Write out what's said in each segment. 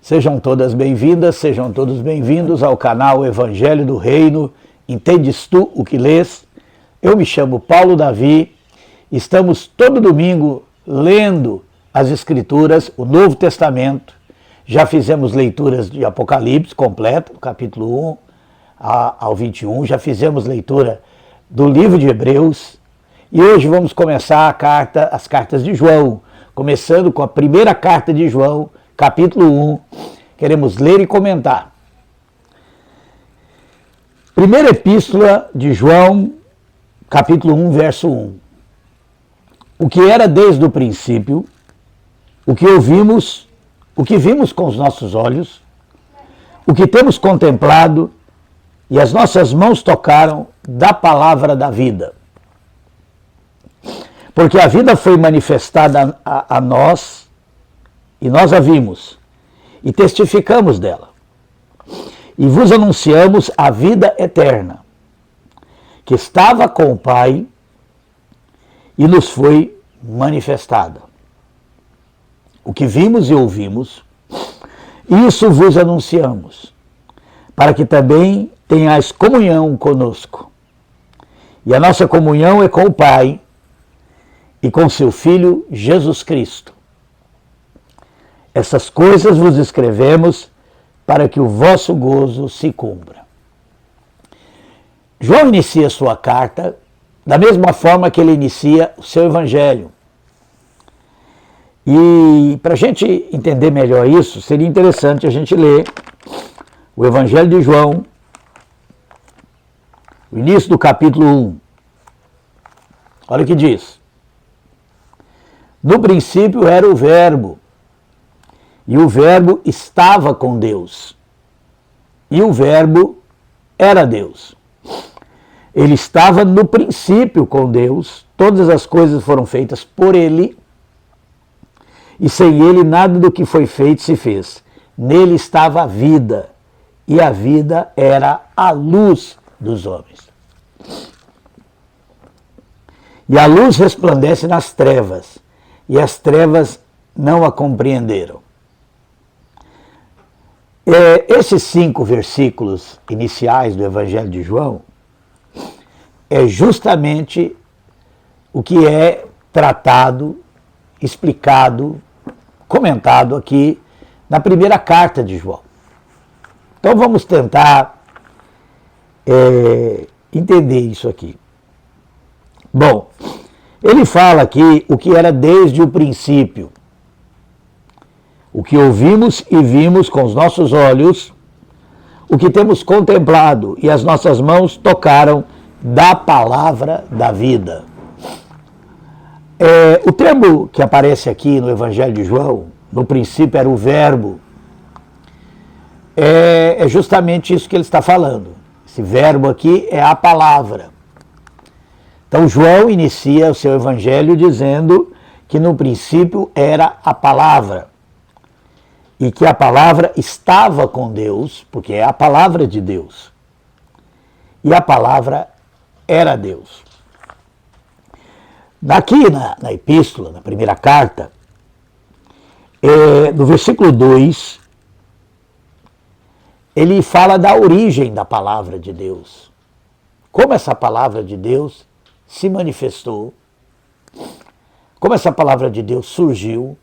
Sejam todas bem-vindas, sejam todos bem-vindos ao canal Evangelho do Reino. Entendes tu o que lês? Eu me chamo Paulo Davi. Estamos todo domingo lendo as Escrituras, o Novo Testamento. Já fizemos leituras de Apocalipse completa, do capítulo 1 ao 21. Já fizemos leitura do livro de Hebreus. E hoje vamos começar as cartas de João, começando com a primeira carta de João, capítulo 1, queremos ler e comentar. Primeira epístola de João, capítulo 1, verso 1. O que era desde o princípio, o que ouvimos, o que vimos com os nossos olhos, o que temos contemplado e as nossas mãos tocaram da palavra da vida. Porque a vida foi manifestada a nós, e nós a vimos, e testificamos dela. E vos anunciamos a vida eterna, que estava com o Pai e nos foi manifestada. O que vimos e ouvimos, isso vos anunciamos, para que também tenhais comunhão conosco. E a nossa comunhão é com o Pai e com seu Filho Jesus Cristo. Essas coisas vos escrevemos para que o vosso gozo se cumpra. João inicia sua carta da mesma forma que ele inicia o seu evangelho. E para a gente entender melhor isso, seria interessante a gente ler o evangelho de João, o início do capítulo 1. Olha o que diz. No princípio era o Verbo, e o Verbo estava com Deus, e o Verbo era Deus. Ele estava no princípio com Deus, todas as coisas foram feitas por ele, e sem ele nada do que foi feito se fez. Nele estava a vida, e a vida era a luz dos homens. E a luz resplandece nas trevas, e as trevas não a compreenderam. Esses 5 versículos iniciais do Evangelho de João é justamente o que é tratado, explicado, comentado aqui na primeira carta de João. Então vamos tentar entender isso aqui. Bom, ele fala aqui o que era desde o princípio. O que ouvimos e vimos com os nossos olhos, o que temos contemplado e as nossas mãos tocaram da palavra da vida. O termo que aparece aqui no Evangelho de João, no princípio era o Verbo, é justamente isso que ele está falando. Esse verbo aqui é a palavra. Então João inicia o seu Evangelho dizendo que no princípio era a palavra. E que a palavra estava com Deus, porque é a palavra de Deus. E a palavra era Deus. Aqui na epístola, na primeira carta, no versículo 2, ele fala da origem da palavra de Deus. Como essa palavra de Deus se manifestou, como essa palavra de Deus surgiu,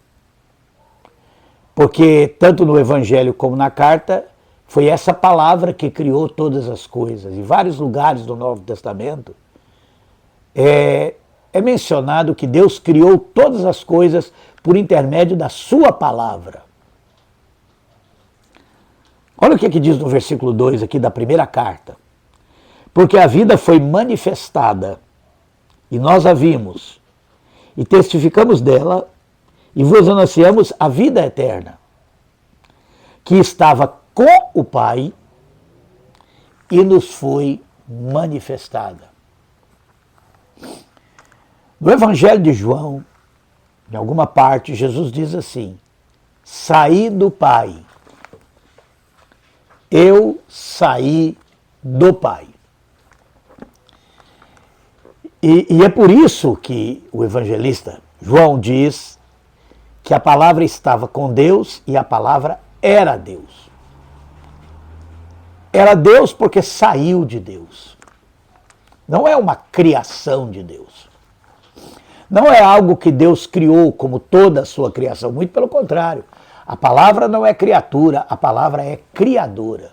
porque tanto no Evangelho como na carta, foi essa palavra que criou todas as coisas. Em vários lugares do Novo Testamento, é mencionado que Deus criou todas as coisas por intermédio da sua palavra. Olha o que diz no versículo 2 aqui da primeira carta. Porque a vida foi manifestada, e nós a vimos, e testificamos dela, e vos anunciamos a vida eterna, que estava com o Pai e nos foi manifestada. No Evangelho de João, em alguma parte, Jesus diz assim: saí do Pai, eu saí do Pai. E é por isso que o evangelista João diz que a palavra estava com Deus e a palavra era Deus. Era Deus porque saiu de Deus. Não é uma criação de Deus. Não é algo que Deus criou como toda a sua criação. Muito pelo contrário. A palavra não é criatura, a palavra é criadora.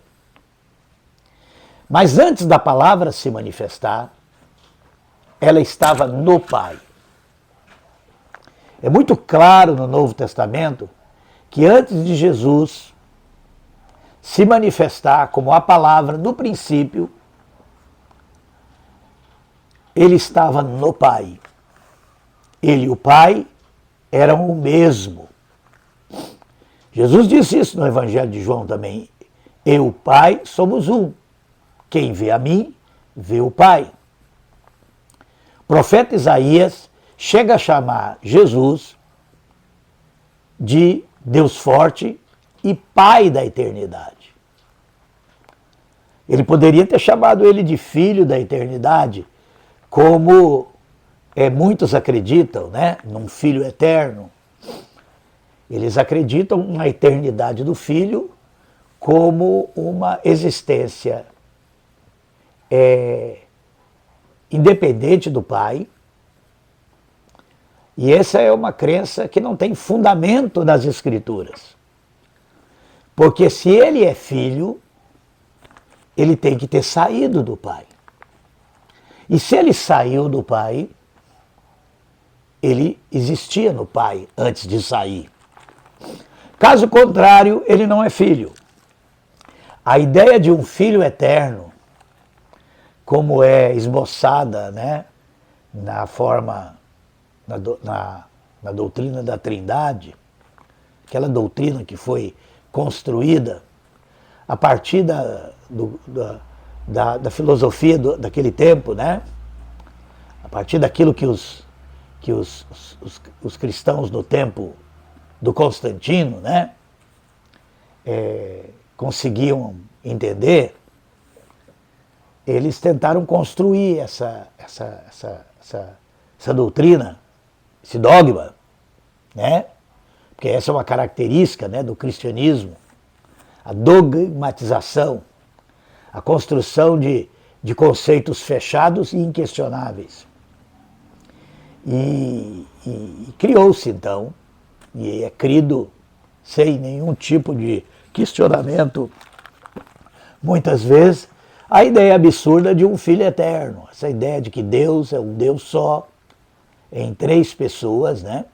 Mas antes da palavra se manifestar, ela estava no Pai. É muito claro no Novo Testamento que antes de Jesus se manifestar como a palavra no princípio, ele estava no Pai. Ele e o Pai eram o mesmo. Jesus disse isso no Evangelho de João também. Eu e o Pai somos um. Quem vê a mim, vê o Pai. O profeta Isaías chega a chamar Jesus de Deus forte e Pai da eternidade. Ele poderia ter chamado ele de Filho da eternidade, como muitos acreditam, né, num Filho eterno. Eles acreditam na eternidade do Filho como uma existência independente do Pai. E essa é uma crença que não tem fundamento nas Escrituras. Porque se ele é filho, ele tem que ter saído do Pai. E se ele saiu do Pai, ele existia no Pai antes de sair. Caso contrário, ele não é filho. A ideia de um filho eterno, como é esboçada, né, na forma, na doutrina da Trindade, aquela doutrina que foi construída a partir da filosofia daquele tempo, né, a partir daquilo que os cristãos no tempo do Constantino, né, conseguiam entender. Eles tentaram construir essa doutrina, esse dogma, né? Porque essa é uma característica, né, do cristianismo, a dogmatização, a construção de conceitos fechados e inquestionáveis. E criou-se, então, e é crido sem nenhum tipo de questionamento, muitas vezes, a ideia absurda de um filho eterno, essa ideia de que Deus é um Deus só, em três pessoas, né,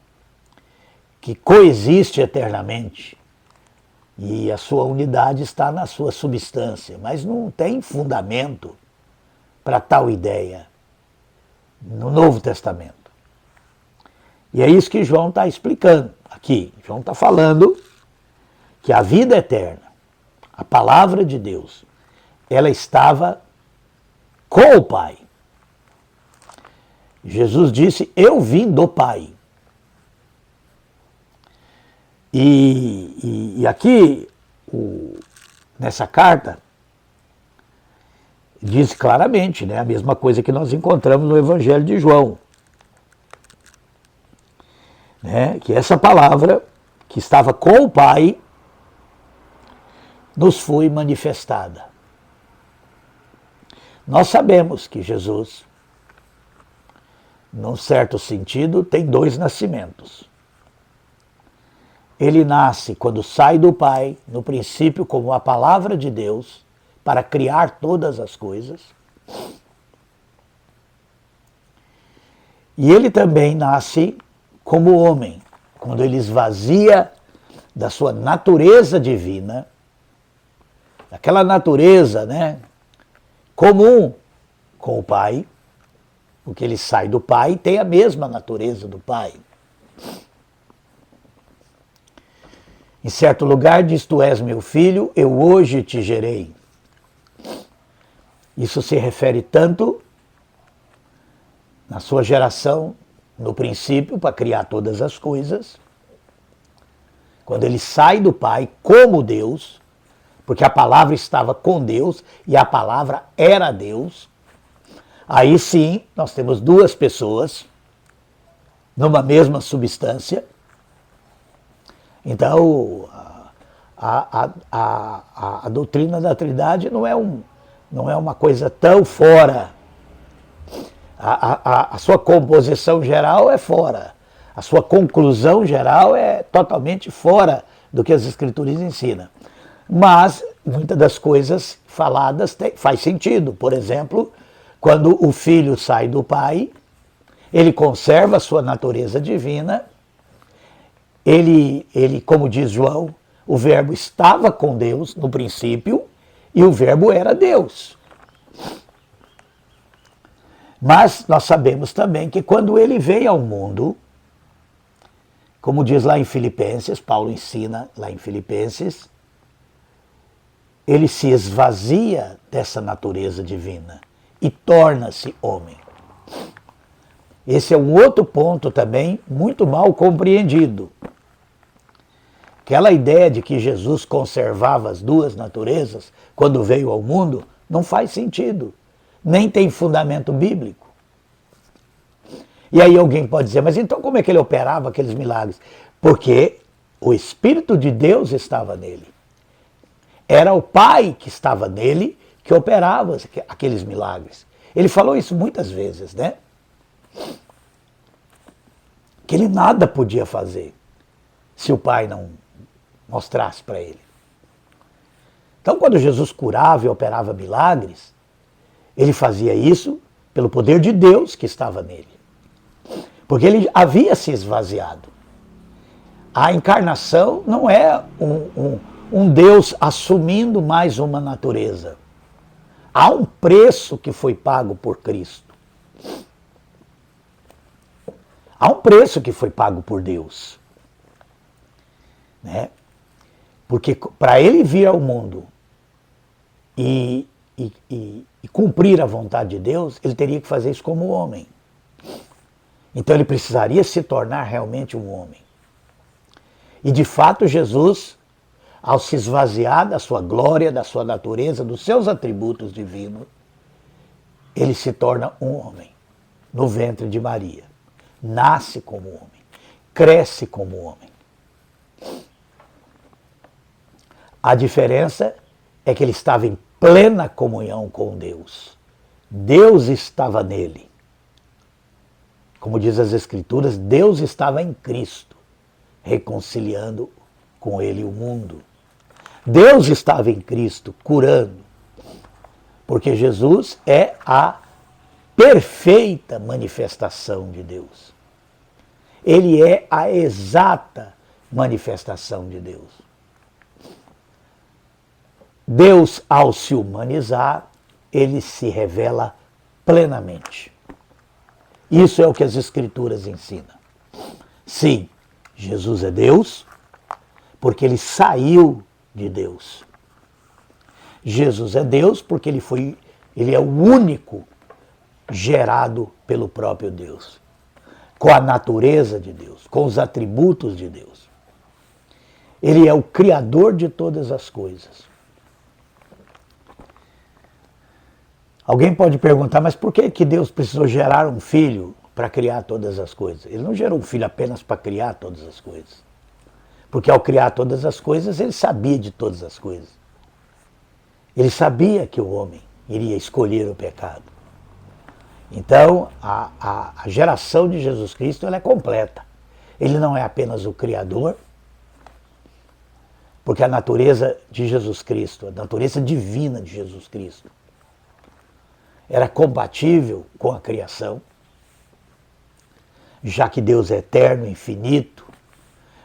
que coexiste eternamente, e a sua unidade está na sua substância, mas não tem fundamento para tal ideia no Novo Testamento. E é isso que João está explicando aqui. João está falando que a vida eterna, a palavra de Deus, ela estava com o Pai. Jesus disse, eu vim do Pai. E aqui, nessa carta, diz claramente, né, a mesma coisa que nós encontramos no Evangelho de João. Né, que essa palavra, que estava com o Pai, nos foi manifestada. Nós sabemos que Jesus, num certo sentido, tem dois nascimentos. Ele nasce quando sai do Pai, no princípio como a palavra de Deus, para criar todas as coisas. E ele também nasce como homem, quando ele esvazia da sua natureza divina, aquela natureza, né, comum com o Pai, porque ele sai do Pai e tem a mesma natureza do Pai. Em certo lugar diz, tu és meu filho, eu hoje te gerei. Isso se refere tanto na sua geração, no princípio, para criar todas as coisas, quando ele sai do Pai como Deus, porque a palavra estava com Deus e a palavra era Deus, aí sim nós temos duas pessoas numa mesma substância. Então a doutrina da Trindade não é uma coisa tão fora. A sua composição geral é fora. A sua conclusão geral é totalmente fora do que as Escrituras ensinam. Mas muitas das coisas faladas faz sentido. Por exemplo, quando o filho sai do pai, ele conserva a sua natureza divina. Ele, como diz João, o verbo estava com Deus no princípio e o verbo era Deus. Mas nós sabemos também que quando ele veio ao mundo, como diz lá em Filipenses, Paulo ensina lá em Filipenses, ele se esvazia dessa natureza divina e torna-se homem. Esse é um outro ponto também muito mal compreendido. Aquela ideia de que Jesus conservava as duas naturezas quando veio ao mundo não faz sentido, nem tem fundamento bíblico. E aí alguém pode dizer, mas então como é que ele operava aqueles milagres? Porque o Espírito de Deus estava nele. Era o Pai que estava nele que operava aqueles milagres. Ele falou isso muitas vezes, né? Que ele nada podia fazer se o Pai não mostrasse para ele. Então, quando Jesus curava e operava milagres, ele fazia isso pelo poder de Deus que estava nele. Porque ele havia se esvaziado. A encarnação não é um Deus assumindo mais uma natureza. Há um preço que foi pago por Cristo. Há um preço que foi pago por Deus. Né? Porque para ele vir ao mundo e cumprir a vontade de Deus, ele teria que fazer isso como homem. Então ele precisaria se tornar realmente um homem. E de fato Jesus, ao se esvaziar da sua glória, da sua natureza, dos seus atributos divinos, ele se torna um homem no ventre de Maria. Nasce como homem, cresce como homem. A diferença é que ele estava em plena comunhão com Deus. Deus estava nele. Como diz as Escrituras, Deus estava em Cristo, reconciliando com ele o mundo. Deus estava em Cristo, curando, porque Jesus é a perfeita manifestação de Deus. Ele é a exata manifestação de Deus. Deus, ao se humanizar, ele se revela plenamente. Isso é o que as Escrituras ensinam. Sim, Jesus é Deus, porque ele saiu de Deus. Jesus é Deus porque ele é o único gerado pelo próprio Deus, com a natureza de Deus, com os atributos de Deus. Ele é o Criador de todas as coisas. Alguém pode perguntar, mas por que Deus precisou gerar um filho para criar todas as coisas? Ele não gerou um filho apenas para criar todas as coisas. Porque ao criar todas as coisas, ele sabia de todas as coisas. Ele sabia que o homem iria escolher o pecado. Então, a geração de Jesus Cristo ela é completa. Ele não é apenas o Criador, porque a natureza de Jesus Cristo, a natureza divina de Jesus Cristo, era compatível com a criação, já que Deus é eterno, infinito,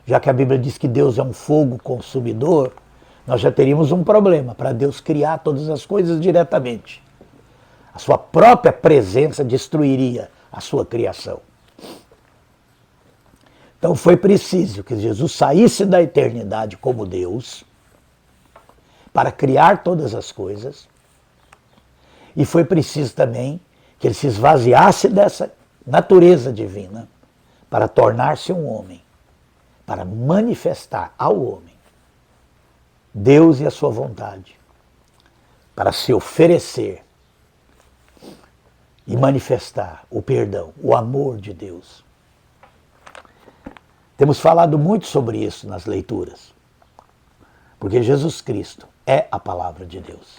já que a Bíblia diz que Deus é um fogo consumidor, nós já teríamos um problema para Deus criar todas as coisas diretamente. A sua própria presença destruiria a sua criação. Então foi preciso que Jesus saísse da eternidade como Deus para criar todas as coisas. E foi preciso também que ele se esvaziasse dessa natureza divina para tornar-se um homem, para manifestar ao homem Deus e a sua vontade, para se oferecer e manifestar o perdão, o amor de Deus. Temos falado muito sobre isso nas leituras. Porque Jesus Cristo é a palavra de Deus.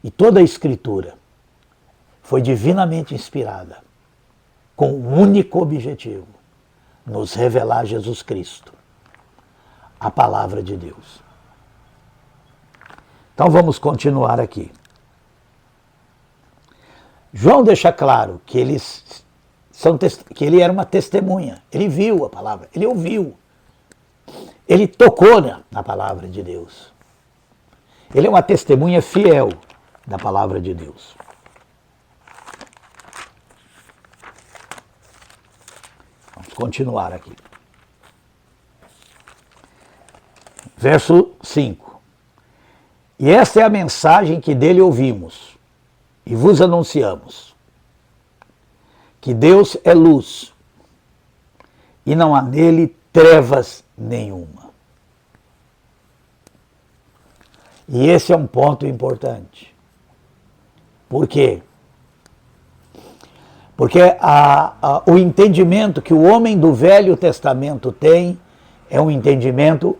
E toda a Escritura foi divinamente inspirada com um único objetivo: nos revelar Jesus Cristo, a palavra de Deus. Então vamos continuar aqui. João deixa claro que que ele era uma testemunha. Ele viu a palavra, ele ouviu. Ele tocou na palavra de Deus. Ele é uma testemunha fiel da palavra de Deus. Vamos continuar aqui. Verso 5. E esta é a mensagem que dele ouvimos e vos anunciamos: que Deus é luz e não há nele trevas nenhuma. E esse é um ponto importante. Por quê? Porque o entendimento que o homem do Velho Testamento tem é um entendimento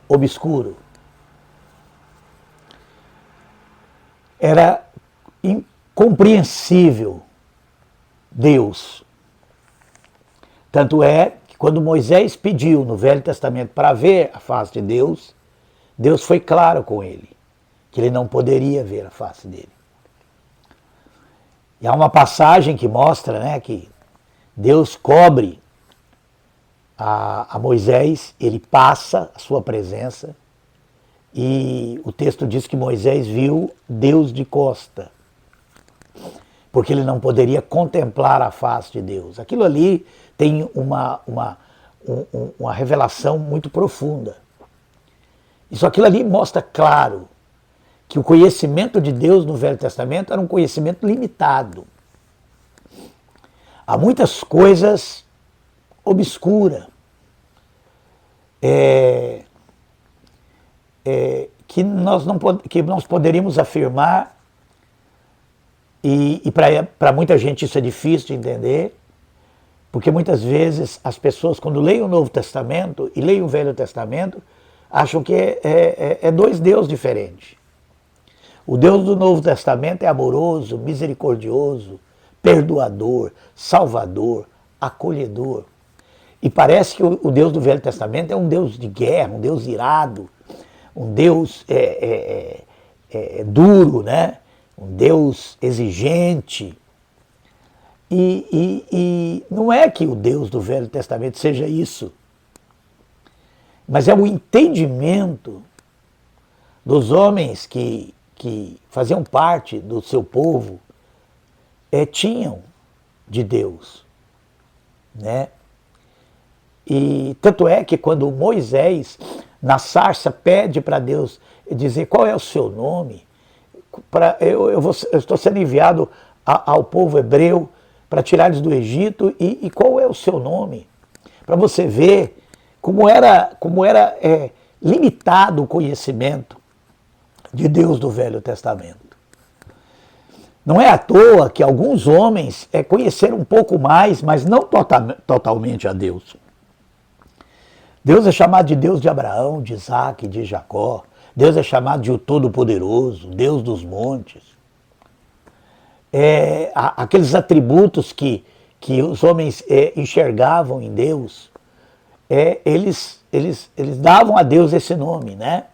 obscuro. Era incompreensível Deus. Tanto é que quando Moisés pediu no Velho Testamento para ver a face de Deus, Deus foi claro com ele, que ele não poderia ver a face dele. E há uma passagem que mostra, né, que Deus cobre a Moisés, ele passa a sua presença, e o texto diz que Moisés viu Deus de costa, porque ele não poderia contemplar a face de Deus. Aquilo ali tem uma revelação muito profunda. Isso aquilo ali mostra claro que o conhecimento de Deus no Velho Testamento era um conhecimento limitado. Há muitas coisas obscuras que nós poderíamos afirmar, e para muita gente isso é difícil de entender, porque muitas vezes as pessoas, quando leem o Novo Testamento e leem o Velho Testamento, acham que é dois deuses diferentes. O Deus do Novo Testamento é amoroso, misericordioso, perdoador, salvador, acolhedor. E parece que o Deus do Velho Testamento é um Deus de guerra, um Deus irado, um Deus duro, né? Um Deus exigente. E não é que o Deus do Velho Testamento seja isso, mas é o entendimento dos homens que faziam parte do seu povo, tinham de Deus, né? E tanto é que quando Moisés, na sarça, pede para Deus dizer qual é o seu nome, eu estou sendo enviado ao povo hebreu para tirar eles do Egito, e qual é o seu nome? Para você ver como era limitado o conhecimento de Deus do Velho Testamento. Não é à toa que alguns homens conheceram um pouco mais, mas não totalmente a Deus. Deus é chamado de Deus de Abraão, de Isaac, de Jacó. Deus é chamado de o Todo-Poderoso, Deus dos montes. Aqueles atributos que os homens enxergavam em Deus, eles davam a Deus esse nome, né?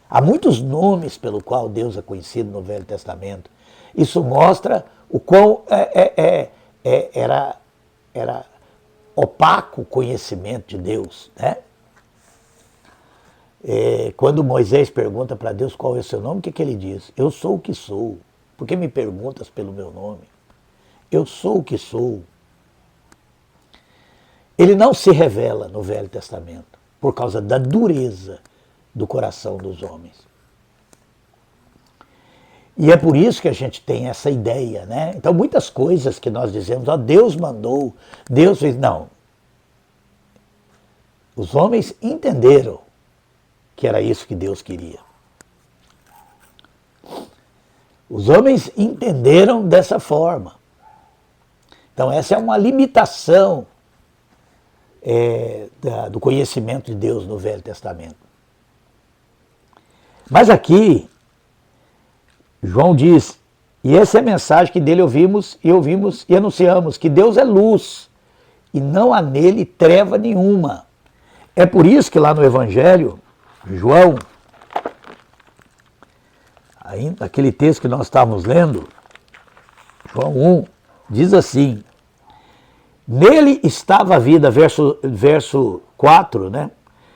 Há muitos nomes pelo qual Deus é conhecido no Velho Testamento. Isso mostra o quão era opaco o conhecimento de Deus, né? Quando Moisés pergunta para Deus qual é o seu nome, o que ele diz? Eu sou o que sou. Por que me perguntas pelo meu nome? Eu sou o que sou. Ele não se revela no Velho Testamento por causa da dureza do coração dos homens. E é por isso que a gente tem essa ideia, né? Então muitas coisas que nós dizemos, Deus mandou, Deus fez, não. Os homens entenderam que era isso que Deus queria. Os homens entenderam dessa forma. Então essa é uma limitação do conhecimento de Deus no Velho Testamento. Mas aqui, João diz, e essa é a mensagem que dele ouvimos e anunciamos, que Deus é luz e não há nele treva nenhuma. É por isso que lá no Evangelho, João, ainda aquele texto que nós estávamos lendo, João 1, diz assim, nele estava a vida, verso 4, né?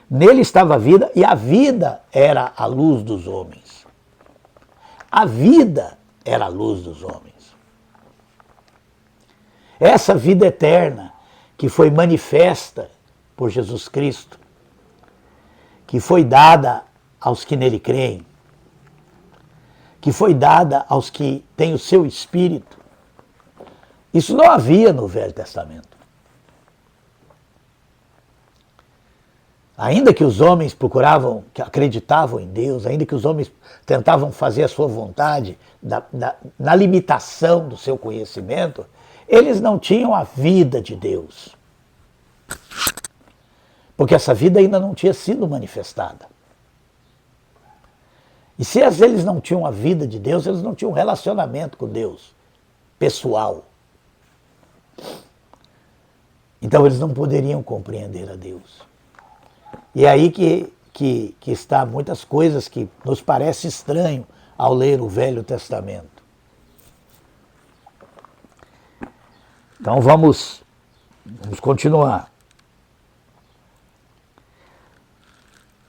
Nele estava a vida e a vida era a luz dos homens. A vida era a luz dos homens. Essa vida eterna que foi manifesta por Jesus Cristo, que foi dada aos que nele creem, que foi dada aos que têm o seu Espírito. Isso não havia no Velho Testamento. Ainda que os homens procuravam, que acreditavam em Deus, ainda que os homens tentavam fazer a sua vontade na limitação do seu conhecimento, eles não tinham a vida de Deus. Porque essa vida ainda não tinha sido manifestada. E se eles não tinham a vida de Deus, eles não tinham um relacionamento com Deus, pessoal. Então eles não poderiam compreender a Deus. E é aí que está muitas coisas que nos parece estranho ao ler o Velho Testamento. Então vamos continuar.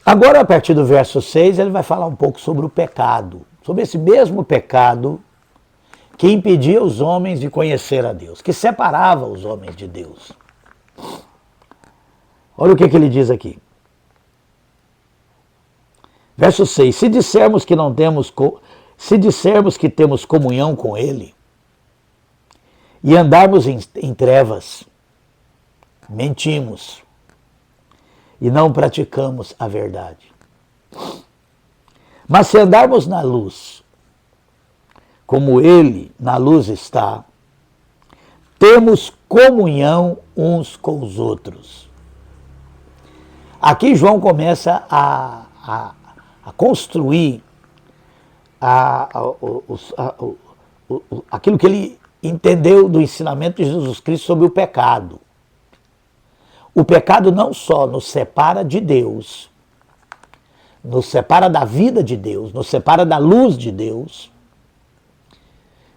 Agora, a partir do verso 6, ele vai falar um pouco sobre o pecado. Sobre esse mesmo pecado que impedia os homens de conhecer a Deus, que separava os homens de Deus. Olha o que ele diz aqui. Verso 6, se dissermos que temos comunhão com Ele e andarmos em trevas, mentimos e não praticamos a verdade. Mas se andarmos na luz, como Ele na luz está, temos comunhão uns com os outros. Aqui João começa a construir aquilo que ele entendeu do ensinamento de Jesus Cristo sobre o pecado. O pecado não só nos separa de Deus, nos separa da vida de Deus, nos separa da luz de Deus,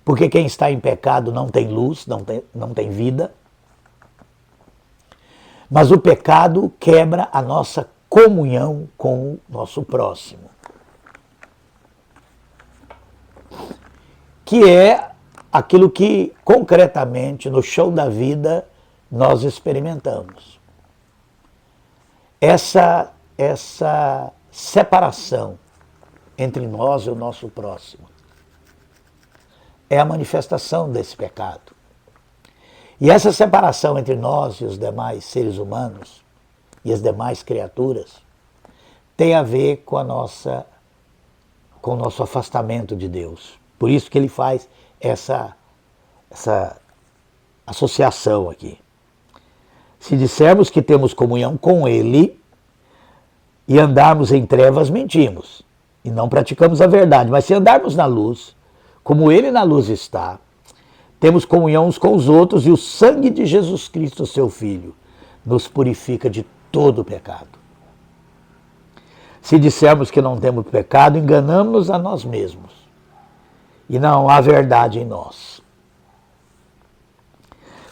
porque quem está em pecado não tem luz, não tem vida, mas o pecado quebra a nossa comunhão com o nosso próximo, que é aquilo que concretamente no chão da vida nós experimentamos. Essa separação entre nós e o nosso próximo é a manifestação desse pecado. E essa separação entre nós e os demais seres humanos e as demais criaturas tem a ver com o nosso afastamento de Deus. Por isso que ele faz essa associação aqui. Se dissermos que temos comunhão com Ele e andarmos em trevas, mentimos e não praticamos a verdade. Mas se andarmos na luz, como Ele na luz está, temos comunhão uns com os outros e o sangue de Jesus Cristo, seu Filho, nos purifica de todo o pecado. Se dissermos que não temos pecado, enganamos-nos a nós mesmos e não há verdade em nós.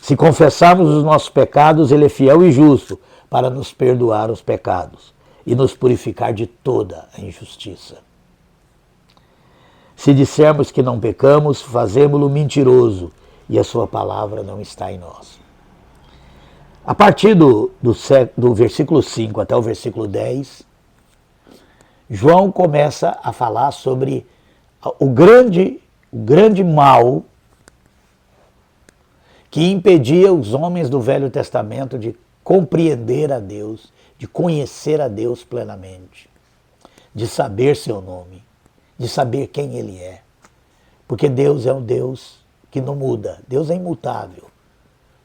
Se confessarmos os nossos pecados, Ele é fiel e justo para nos perdoar os pecados e nos purificar de toda a injustiça. Se dissermos que não pecamos, fazemo-lo mentiroso e a sua palavra não está em nós. A partir do versículo 5 até o versículo 10, João começa a falar sobre o grande mal que impedia os homens do Velho Testamento de compreender a Deus, de conhecer a Deus plenamente, de saber seu nome, de saber quem Ele é. Porque Deus é um Deus que não muda, Deus é imutável.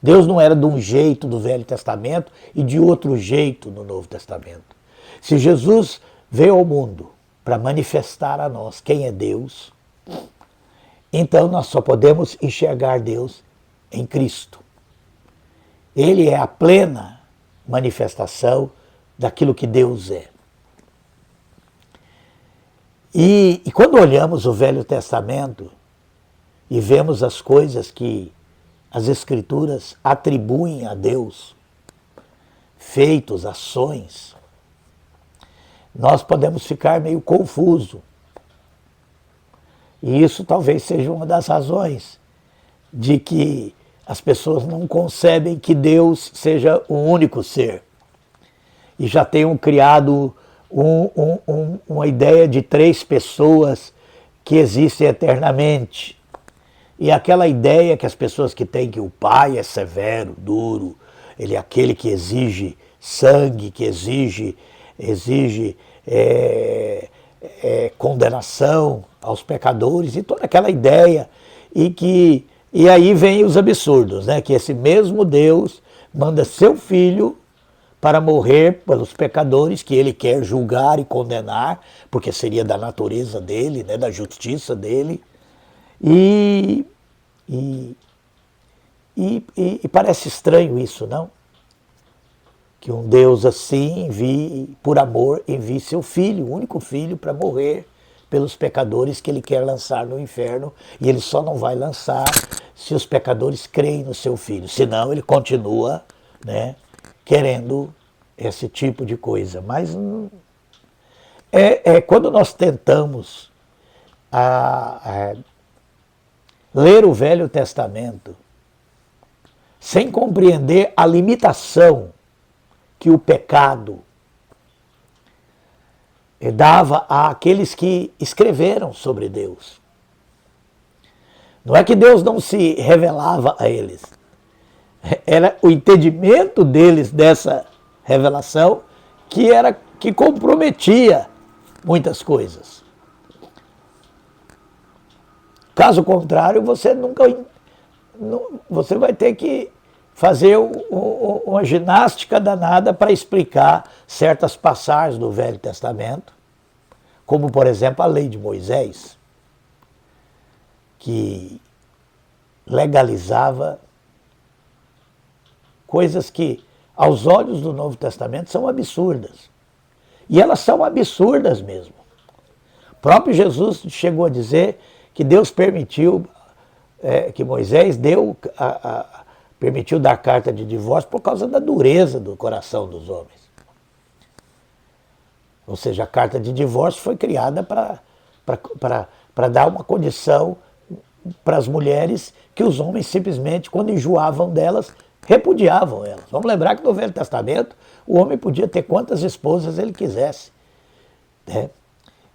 Deus não era de um jeito do Velho Testamento e de outro jeito no Novo Testamento. Se Jesus veio ao mundo para manifestar a nós quem é Deus, então nós só podemos enxergar Deus em Cristo. Ele é a plena manifestação daquilo que Deus é. E quando olhamos o Velho Testamento e vemos as coisas que as Escrituras atribuem a Deus, feitos, ações, nós podemos ficar meio confuso. E isso talvez seja uma das razões de que as pessoas não concebem que Deus seja o único ser. E já tenham criado uma ideia de 3 pessoas que existem eternamente. E aquela ideia que as pessoas que têm que o Pai é severo, duro, ele é aquele que exige sangue, que exige condenação aos pecadores, e toda aquela ideia, e aí vem os absurdos, né? Que esse mesmo Deus manda seu filho para morrer pelos pecadores que ele quer julgar e condenar, porque seria da natureza dele, né? Da justiça dele, e parece estranho isso, não? Que um Deus assim envie, por amor, envie seu filho, o único filho, para morrer pelos pecadores que ele quer lançar no inferno, e ele só não vai lançar se os pecadores creem no seu filho, senão ele continua, né, querendo esse tipo de coisa. Mas quando nós tentamos ler o Velho Testamento sem compreender a limitação que o pecado dava àqueles que escreveram sobre Deus. Não é que Deus não se revelava a eles. Era o entendimento deles dessa revelação que comprometia muitas coisas. Caso contrário, você vai ter que fazer uma ginástica danada para explicar certas passagens do Velho Testamento, como, por exemplo, a lei de Moisés, que legalizava coisas que, aos olhos do Novo Testamento, são absurdas. E elas são absurdas mesmo. O próprio Jesus chegou a dizer que Deus permitiu, que Moisés permitiu dar carta de divórcio por causa da dureza do coração dos homens. Ou seja, a carta de divórcio foi criada para dar uma condição para as mulheres que os homens simplesmente, quando enjoavam delas, repudiavam elas. Vamos lembrar que no Velho Testamento o homem podia ter quantas esposas ele quisesse, né?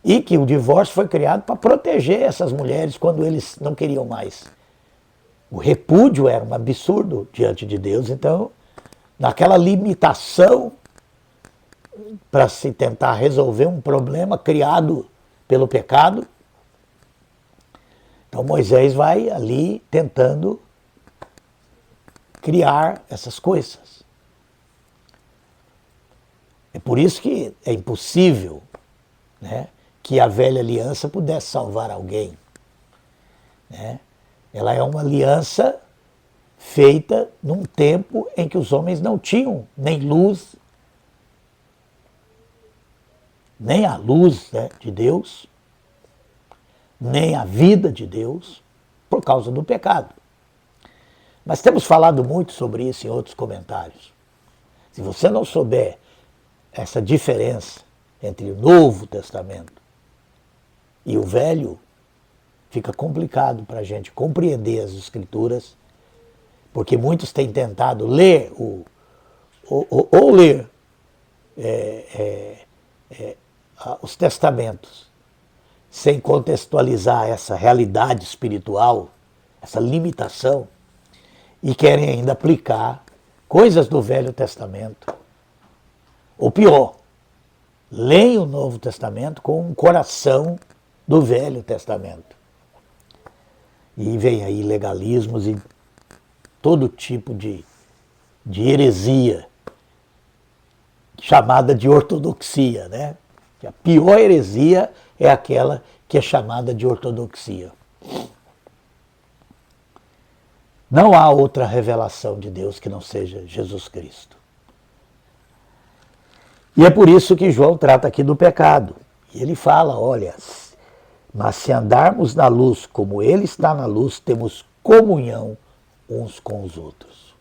E que o divórcio foi criado para proteger essas mulheres quando eles não queriam mais. O repúdio era um absurdo diante de Deus, então, naquela limitação para se tentar resolver um problema criado pelo pecado, então Moisés vai ali tentando criar essas coisas. É por isso que é impossível, né, que a velha aliança pudesse salvar alguém, né? Ela é uma aliança feita num tempo em que os homens não tinham nem luz, nem a luz, né, de Deus, nem a vida de Deus, por causa do pecado. Mas temos falado muito sobre isso em outros comentários. Se você não souber essa diferença entre o Novo Testamento e o Velho, fica complicado para a gente compreender as Escrituras, porque muitos têm tentado ler ler os testamentos sem contextualizar essa realidade espiritual, essa limitação, e querem ainda aplicar coisas do Velho Testamento. Ou pior, leem o Novo Testamento com um coração do Velho Testamento. E vem aí legalismos e todo tipo de heresia, chamada de ortodoxia, né? Que a pior heresia é aquela que é chamada de ortodoxia. Não há outra revelação de Deus que não seja Jesus Cristo. E é por isso que João trata aqui do pecado. E ele fala, olha, mas se andarmos na luz como ele está na luz, temos comunhão uns com os outros.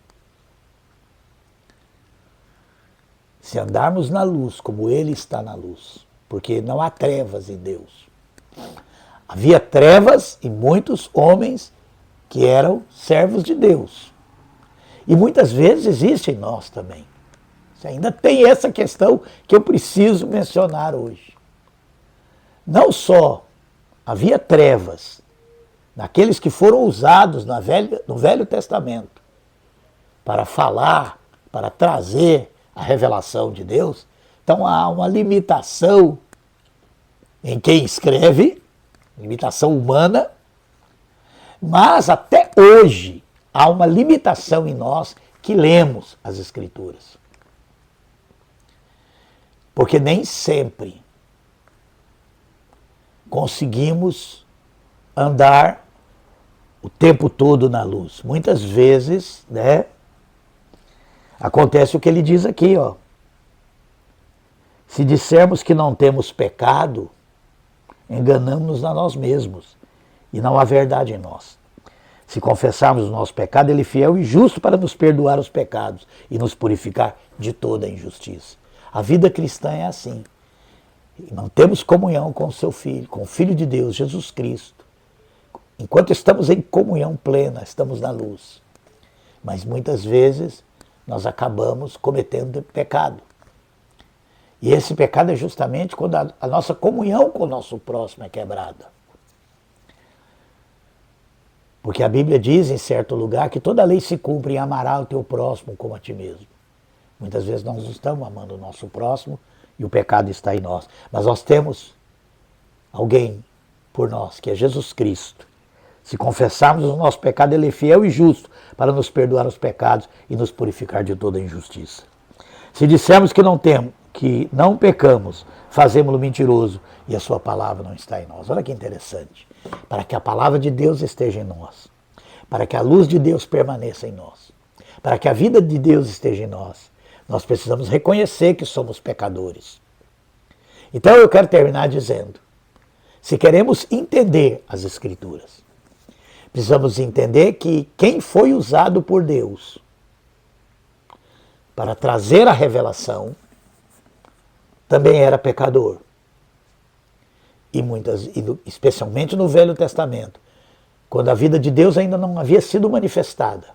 Se andarmos na luz como ele está na luz, porque não há trevas em Deus. Havia trevas em muitos homens que eram servos de Deus. E muitas vezes existe em nós também. Você ainda tem essa questão que eu preciso mencionar hoje. Não só havia trevas naqueles que foram usados no Velho Testamento para falar, para trazer a revelação de Deus, então há uma limitação em quem escreve, limitação humana, mas até hoje há uma limitação em nós que lemos as Escrituras. Porque nem sempre conseguimos andar o tempo todo na luz. Muitas vezes, né, acontece o que ele diz aqui, ó. Se dissermos que não temos pecado, enganamos-nos a nós mesmos e não há verdade em nós. Se confessarmos o nosso pecado, ele é fiel e justo para nos perdoar os pecados e nos purificar de toda a injustiça. A vida cristã é assim. Não temos comunhão com o seu Filho, com o Filho de Deus, Jesus Cristo. Enquanto estamos em comunhão plena, estamos na luz. Mas muitas vezes nós acabamos cometendo pecado. E esse pecado é justamente quando a nossa comunhão com o nosso próximo é quebrada. Porque a Bíblia diz em certo lugar que toda lei se cumpre em amarás o teu próximo como a ti mesmo. Muitas vezes nós não estamos amando o nosso próximo e o pecado está em nós. Mas nós temos alguém por nós, que é Jesus Cristo. Se confessarmos o nosso pecado, ele é fiel e justo para nos perdoar os pecados e nos purificar de toda injustiça. Se dissermos que não pecamos, fazemos-lo mentiroso e a sua palavra não está em nós. Olha que interessante. Para que a palavra de Deus esteja em nós, para que a luz de Deus permaneça em nós, para que a vida de Deus esteja em nós, nós precisamos reconhecer que somos pecadores. Então eu quero terminar dizendo, se queremos entender as Escrituras, precisamos entender que quem foi usado por Deus para trazer a revelação também era pecador. Especialmente no Velho Testamento, quando a vida de Deus ainda não havia sido manifestada.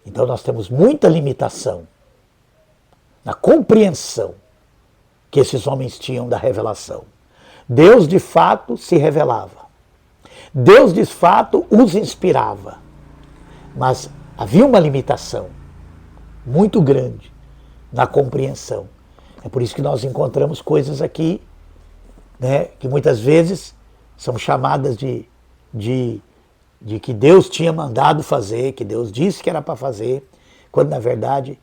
Então nós temos muita limitação na compreensão que esses homens tinham da revelação. Deus de fato se revelava. Deus de fato os inspirava. Mas havia uma limitação muito grande na compreensão. É por isso que nós encontramos coisas aqui, né, que muitas vezes são chamadas de que Deus tinha mandado fazer, que Deus disse que era para fazer, quando na verdade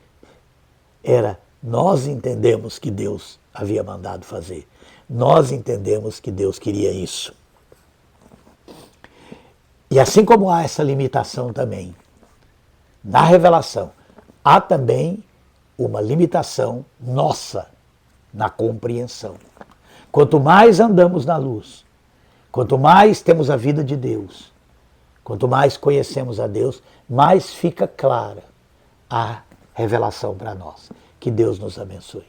nós entendemos que Deus havia mandado fazer. Nós entendemos que Deus queria isso. E assim como há essa limitação também na revelação, há também uma limitação nossa na compreensão. Quanto mais andamos na luz, quanto mais temos a vida de Deus, quanto mais conhecemos a Deus, mais fica clara a revelação para nós. Que Deus nos abençoe.